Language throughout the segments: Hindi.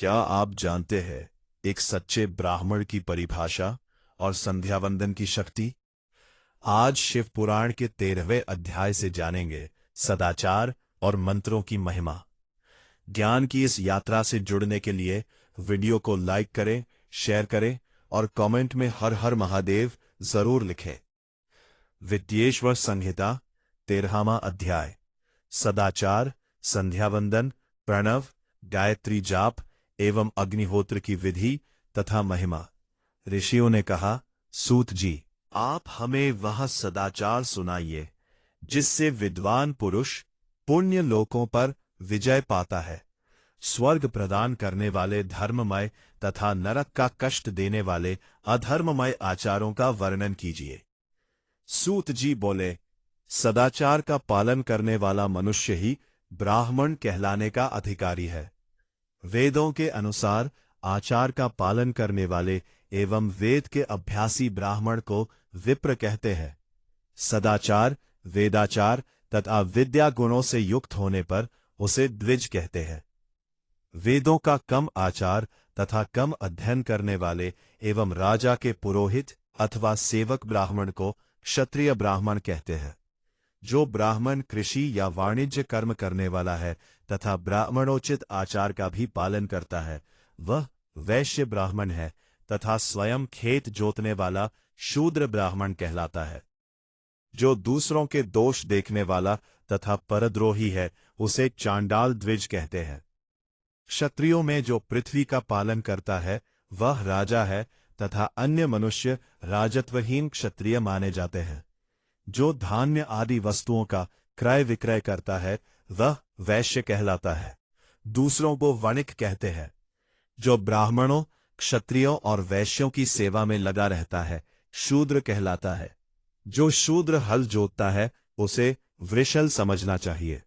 क्या आप जानते हैं एक सच्चे ब्राह्मण की परिभाषा और संध्या वंदन की शक्ति? आज शिव पुराण के 13वें अध्याय से जानेंगे सदाचार और मंत्रों की महिमा। ज्ञान की इस यात्रा से जुड़ने के लिए वीडियो को लाइक करें, शेयर करें और कमेंट में हर हर महादेव जरूर लिखें। विद्येश्वर संहिता 13वां अध्याय। सदाचार, संध्या वंदन, प्रणव, गायत्री जाप एवं अग्निहोत्र की विधि तथा महिमा। ऋषियों ने कहा, सूत जी, आप हमें वह सदाचार सुनाइए जिससे विद्वान पुरुष पुण्य लोकों पर विजय पाता है। स्वर्ग प्रदान करने वाले धर्ममय तथा नरक का कष्ट देने वाले अधर्ममय आचारों का वर्णन कीजिए। सूत जी बोले, सदाचार का पालन करने वाला मनुष्य ही ब्राह्मण कहलाने का अधिकारी है। वेदों के अनुसार आचार का पालन करने वाले एवं वेद के अभ्यासी ब्राह्मण को विप्र कहते हैं। सदाचार, वेदाचार तथा विद्या गुणों से युक्त होने पर उसे द्विज कहते हैं। वेदों का कम आचार तथा कम अध्ययन करने वाले एवं राजा के पुरोहित अथवा सेवक ब्राह्मण को क्षत्रिय ब्राह्मण कहते हैं। जो ब्राह्मण कृषि या वाणिज्य कर्म करने वाला है तथा ब्राह्मणोचित आचार का भी पालन करता है, वह वैश्य ब्राह्मण है तथा स्वयं खेत जोतने वाला शूद्र ब्राह्मण कहलाता है। जो दूसरों के दोष देखने वाला तथा परद्रोही है, उसे चांडाल द्विज कहते हैं। क्षत्रियों में जो पृथ्वी का पालन करता है वह राजा है तथा अन्य मनुष्य राजत्वहीन क्षत्रिय माने जाते हैं। जो धान्य आदि वस्तुओं का क्रय विक्रय करता है वह वैश्य कहलाता है। दूसरों को वणिक कहते हैं। जो ब्राह्मणों, क्षत्रियों और वैश्यों की सेवा में लगा रहता है शूद्र कहलाता है। जो शूद्र हल जोतता है उसे वृषल समझना चाहिए।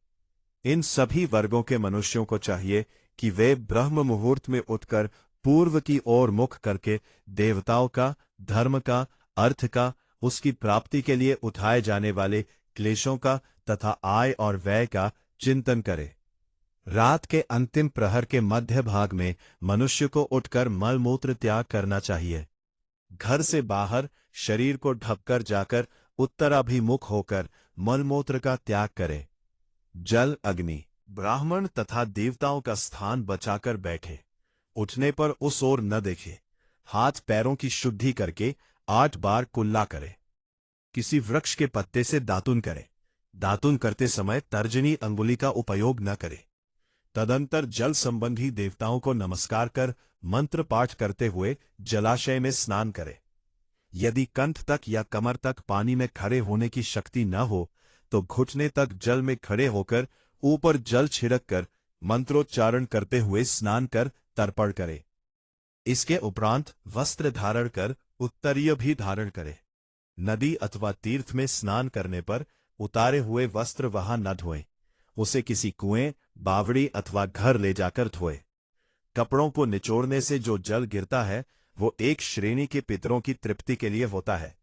इन सभी वर्गों के मनुष्यों को चाहिए कि वे ब्रह्म मुहूर्त में उठकर पूर्व की ओर मुख करके देवताओं का, धर्म का, अर्थ का, उसकी प्राप्ति के लिए उठाए जाने वाले क्लेशों का तथा आय और व्यय का चिंतन करें। रात के अंतिम प्रहर के मध्य भाग में मनुष्य को उठकर मलमूत्र त्याग करना चाहिए। घर से बाहर शरीर को ढककर जाकर उत्तराभिमुख होकर मलमूत्र का त्याग करें। जल, अग्नि, ब्राह्मण तथा देवताओं का स्थान बचाकर बैठे। उठने पर उस ओर न देखे। हाथ पैरों की शुद्धि करके 8 बार कुल्ला करे। किसी वृक्ष के पत्ते से दातुन करे। दातुन करते समय तर्जनी अंगुली का उपयोग न करे। तदंतर जल संबंधी देवताओं को नमस्कार कर मंत्र पाठ करते हुए जलाशय में स्नान करे। यदि कंठ तक या कमर तक पानी में खड़े होने की शक्ति न हो तो घुटने तक जल में खड़े होकर ऊपर जल छिड़क कर मंत्रोच्चारण करते हुए स्नान कर तर्पण करे। इसके उपरांत वस्त्र धारण कर उत्तरीय भी धारण करे। नदी अथवा तीर्थ में स्नान करने पर उतारे हुए वस्त्र वहां न धोएं। उसे किसी कुएं, बावड़ी अथवा घर ले जाकर धोए। कपड़ों को निचोड़ने से जो जल गिरता है वो एक श्रेणी के पितरों की तृप्ति के लिए होता है।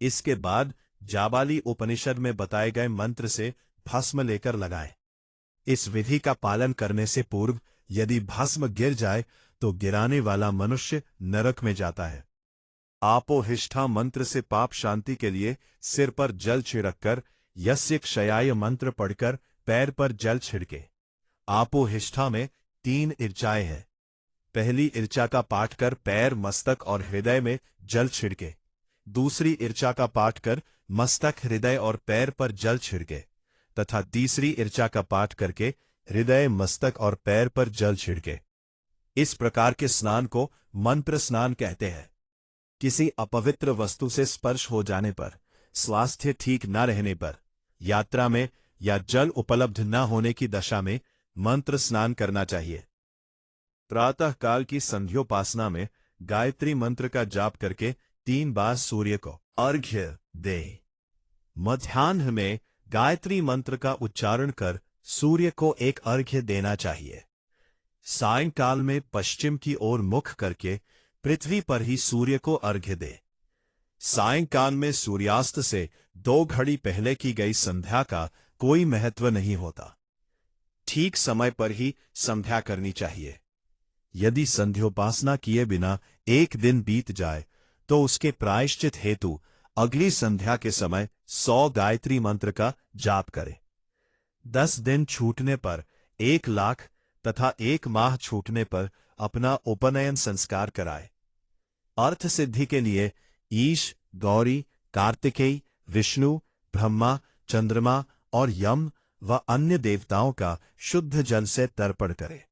इसके बाद जाबाली उपनिषद में बताए गए मंत्र से भस्म लेकर लगाएं। इस विधि का पालन करने से पूर्व यदि भस्म गिर जाए तो गिराने वाला मनुष्य नरक में जाता है। आपोहिष्ठा मंत्र से पाप शांति के लिए सिर पर जल छिड़ककर यस्य क्षयाय मंत्र पढ़कर पैर पर जल छिड़के। आपोहिष्ठा में 3 ऋचाएं हैं। पहली ऋचा का पाठ कर पैर, मस्तक और हृदय में जल छिड़के। दूसरी ऋचा का पाठ कर मस्तक, हृदय और पैर पर जल छिड़के तथा तीसरी ऋचा का पाठ करके हृदय, मस्तक और पैर पर जल छिड़के। इस प्रकार के स्नान को मंत्र स्नान कहते हैं। किसी अपवित्र वस्तु से स्पर्श हो जाने पर, स्वास्थ्य ठीक न रहने पर, यात्रा में या जल उपलब्ध न होने की दशा में मंत्र स्नान करना चाहिए। प्रातः काल की संध्योपासना में गायत्री मंत्र का जाप करके 3 बार सूर्य को अर्घ्य दे। मध्याह्न में गायत्री मंत्र का उच्चारण कर सूर्य को एक अर्घ्य देना चाहिए। सायंकाल में पश्चिम की ओर मुख करके पृथ्वी पर ही सूर्य को अर्घ्य दे। सायंकाल में सूर्यास्त से 2 घड़ी पहले की गई संध्या का कोई महत्व नहीं होता। ठीक समय पर ही संध्या करनी चाहिए। यदि संध्योपासना किए बिना एक दिन बीत जाए तो उसके प्रायश्चित हेतु अगली संध्या के समय 100 गायत्री मंत्र का जाप करे। 10 दिन छूटने पर 1 लाख तथा 1 माह छूटने पर अपना उपनयन संस्कार कराए। अर्थ सिद्धि के लिए ईश, गौरी, कार्तिकेय, विष्णु, ब्रह्मा, चंद्रमा और यम व अन्य देवताओं का शुद्ध जल से तर्पण करे।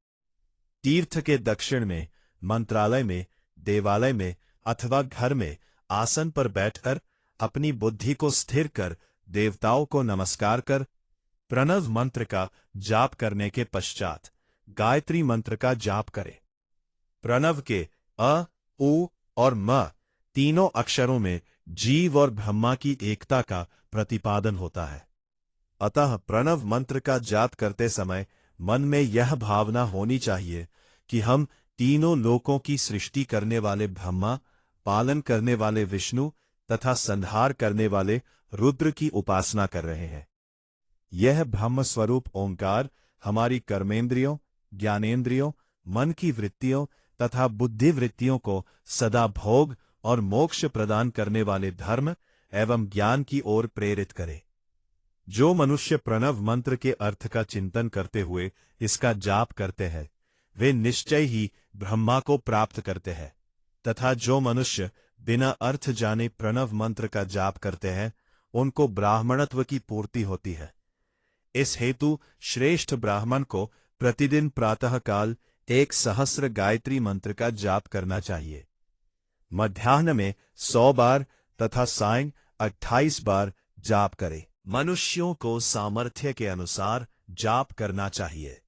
तीर्थ के दक्षिण में, मंत्रालय में, देवालय में अथवा घर में आसन पर बैठकर अपनी बुद्धि को स्थिर कर देवताओं को नमस्कार कर प्रणव मंत्र का जाप करने के पश्चात गायत्री मंत्र का जाप करे। प्रणव के अ, उ और म तीनों अक्षरों में जीव और ब्रह्मा की एकता का प्रतिपादन होता है। अतः प्रणव मंत्र का जाप करते समय मन में यह भावना होनी चाहिए कि हम तीनों लोकों की सृष्टि करने वाले ब्रह्मा, पालन करने वाले विष्णु तथा संहार करने वाले रुद्र की उपासना कर रहे हैं। यह ब्रह्म स्वरूप ओंकार हमारी कर्मेंद्रियों, ज्ञानेंद्रियों, मन की वृत्तियों तथा बुद्धि वृत्तियों को सदा भोग और मोक्ष प्रदान करने वाले धर्म एवं ज्ञान की ओर प्रेरित करे। जो मनुष्य प्रणव मंत्र के अर्थ का चिंतन करते हुए इसका जाप करते हैं वे निश्चय ही ब्रह्मा को प्राप्त करते हैं, तथा जो मनुष्य बिना अर्थ जाने प्रणव मंत्र का जाप करते हैं उनको ब्राह्मणत्व की पूर्ति होती है। इस हेतु श्रेष्ठ ब्राह्मण को प्रतिदिन प्रातःकाल 1,000 गायत्री मंत्र का जाप करना चाहिए। मध्याह्न में 100 बार तथा सायं 28 बार जाप करे। मनुष्यों को सामर्थ्य के अनुसार जाप करना चाहिए।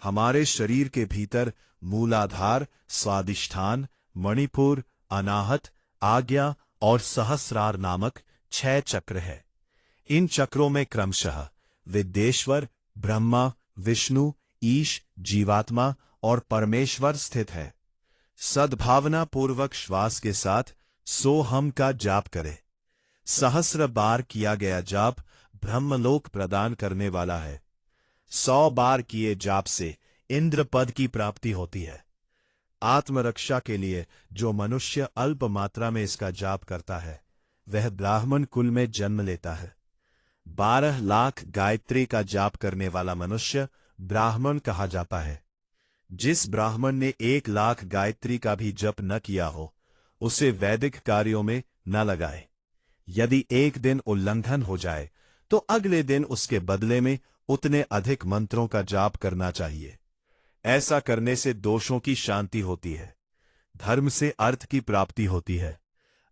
हमारे शरीर के भीतर मूलाधार, स्वादिष्ठान, मणिपुर, अनाहत, आज्ञा और सहस्रार नामक 6 चक्र है। इन चक्रों में क्रमशः विद्येश्वर, ब्रह्मा, विष्णु, ईश, जीवात्मा और परमेश्वर स्थित है। सद्भावना पूर्वक श्वास के साथ सोहम का जाप करे। 1000 बार किया गया जाप ब्रह्मलोक प्रदान करने वाला है। 100 बार किए जाप से इंद्र पद की प्राप्ति होती है। आत्मरक्षा के लिए जो मनुष्य अल्प मात्रा में इसका जाप करता है वह ब्राह्मण कुल में जन्म लेता है। 12 लाख गायत्री का जाप करने वाला मनुष्य ब्राह्मण कहा जाता है। जिस ब्राह्मण ने 1 लाख गायत्री का भी जप न किया हो उसे वैदिक कार्यों में न लगाए। यदि एक दिन उल्लंघन हो जाए तो अगले दिन उसके बदले में उतने अधिक मंत्रों का जाप करना चाहिए। ऐसा करने से दोषों की शांति होती है, धर्म से अर्थ की प्राप्ति होती है,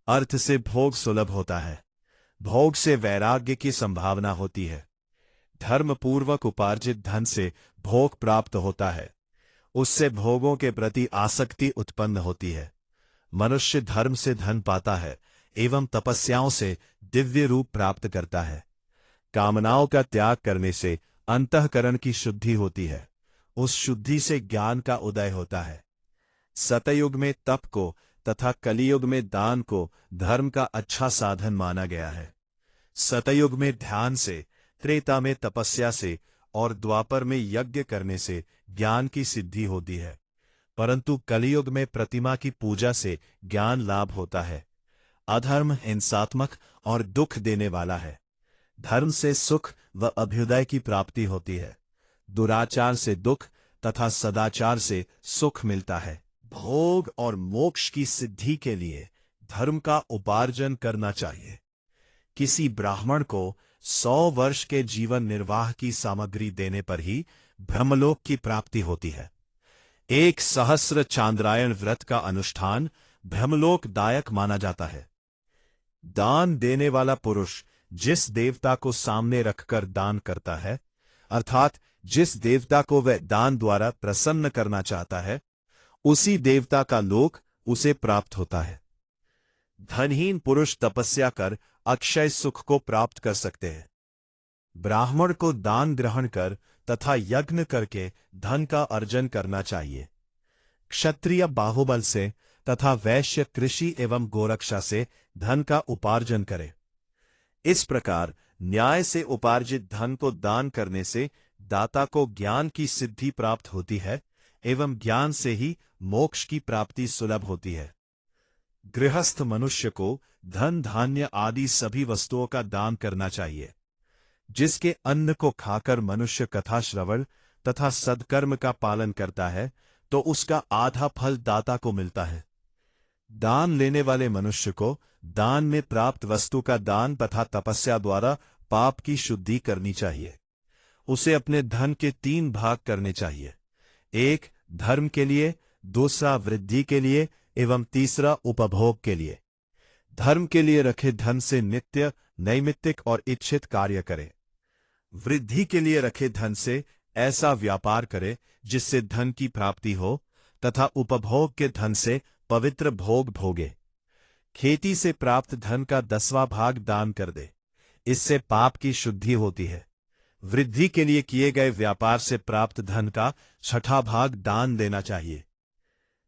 अर्थ से भोग सुलभ होता है, भोग से वैराग्य की संभावना होती है, धर्म पूर्वक उपार्जित धन से भोग प्राप्त होता है, उससे भोगों के प्रति आसक्ति उत्पन्न होती है। मनुष्य धर्म से धन पाता है एवं तपस्याओं से दिव्य रूप प्राप्त करता है। कामनाओं का त्याग करने से अंतःकरण की शुद्धि होती है, उस शुद्धि से ज्ञान का उदय होता है। सतयुग में तप को तथा कलियुग में दान को धर्म का अच्छा साधन माना गया है। सतयुग में ध्यान से, त्रेता में तपस्या से और द्वापर में यज्ञ करने से ज्ञान की सिद्धि होती है, परंतु कलियुग में प्रतिमा की पूजा से ज्ञान लाभ होता है। अधर्म हिंसात्मक और दुख देने वाला है। धर्म से सुख व अभ्युदय की प्राप्ति होती है। दुराचार से दुख तथा सदाचार से सुख मिलता है। भोग और मोक्ष की सिद्धि के लिए धर्म का उपार्जन करना चाहिए। किसी ब्राह्मण को 100 वर्ष के जीवन निर्वाह की सामग्री देने पर ही ब्रह्मलोक की प्राप्ति होती है। 1,000 चांद्रायण व्रत का अनुष्ठान ब्रह्मलोक दायक माना जाता है। दान देने वाला पुरुष जिस देवता को सामने रखकर दान करता है, अर्थात जिस देवता को वह दान द्वारा प्रसन्न करना चाहता है, उसी देवता का लोक उसे प्राप्त होता है। धनहीन पुरुष तपस्या कर अक्षय सुख को प्राप्त कर सकते हैं। ब्राह्मण को दान ग्रहण कर तथा यज्ञ करके धन का अर्जन करना चाहिए। क्षत्रिय बाहुबल से तथा वैश्य कृषि एवं गोरक्षा से धन का उपार्जन करे। इस प्रकार न्याय से उपार्जित धन को दान करने से दाता को ज्ञान की सिद्धि प्राप्त होती है एवं ज्ञान से ही मोक्ष की प्राप्ति सुलभ होती है। गृहस्थ मनुष्य को धन धान्य आदि सभी वस्तुओं का दान करना चाहिए। जिसके अन्न को खाकर मनुष्य कथा श्रवण तथा सद्कर्म का पालन करता है तो उसका आधा फल दाता को मिलता है। दान लेने वाले मनुष्य को दान में प्राप्त वस्तु का दान तथा तपस्या द्वारा पाप की शुद्धि करनी चाहिए। उसे अपने धन के 3 भाग करने चाहिए। एक धर्म के लिए, दूसरा वृद्धि के लिए एवं तीसरा उपभोग के लिए। धर्म के लिए रखे धन से नित्य, नैमित्तिक और इच्छित कार्य करे। वृद्धि के लिए रखे धन से ऐसा व्यापार करे जिससे धन की प्राप्ति हो तथा उपभोग के धन से पवित्र भोग भोगे। खेती से प्राप्त धन का 10वां भाग दान कर दे, इससे पाप की शुद्धि होती है। वृद्धि के लिए किए गए व्यापार से प्राप्त धन का 6ठा भाग दान देना चाहिए।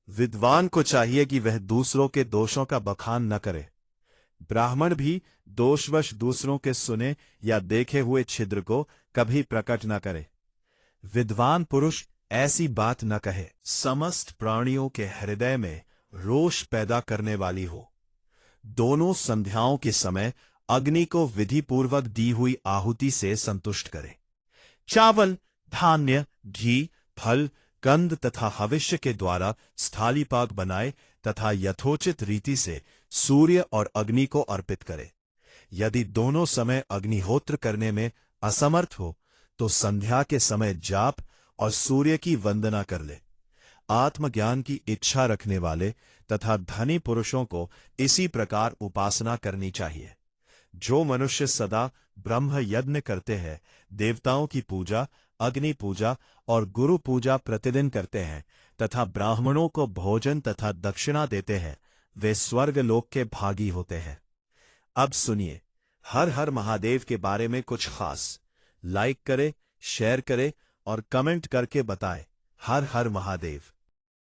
विद्वान को चाहिए कि वह दूसरों के दोषों का बखान न करे। ब्राह्मण भी दोषवश दूसरों के सुने या देखे हुए छिद्र को कभी प्रकट न करे। विद्वान पुरुष ऐसी बात न कहे समस्त प्राणियों के हृदय में रोष पैदा करने वाली हो। दोनों संध्याओं के समय अग्नि को विधि पूर्वक दी हुई आहुति से संतुष्ट करे। चावल, धान्य, घी, फल, कंद तथा हविष्य के द्वारा स्थालीपाक बनाए तथा यथोचित रीति से सूर्य और अग्नि को अर्पित करे। यदि दोनों समय अग्निहोत्र करने में असमर्थ हो तो संध्या के समय जाप और सूर्य की वंदना कर ले। आत्मज्ञान की इच्छा रखने वाले तथा धनी पुरुषों को इसी प्रकार उपासना करनी चाहिए। जो मनुष्य सदा ब्रह्म यज्ञ करते हैं, देवताओं की पूजा, अग्नि पूजा और गुरु पूजा प्रतिदिन करते हैं तथा ब्राह्मणों को भोजन तथा दक्षिणा देते हैं, वे स्वर्ग लोक के भागी होते हैं। अब सुनिए हर हर महादेव के बारे में कुछ खास। लाइक करें, शेयर करें और कमेंट करके बताएं। हर हर महादेव।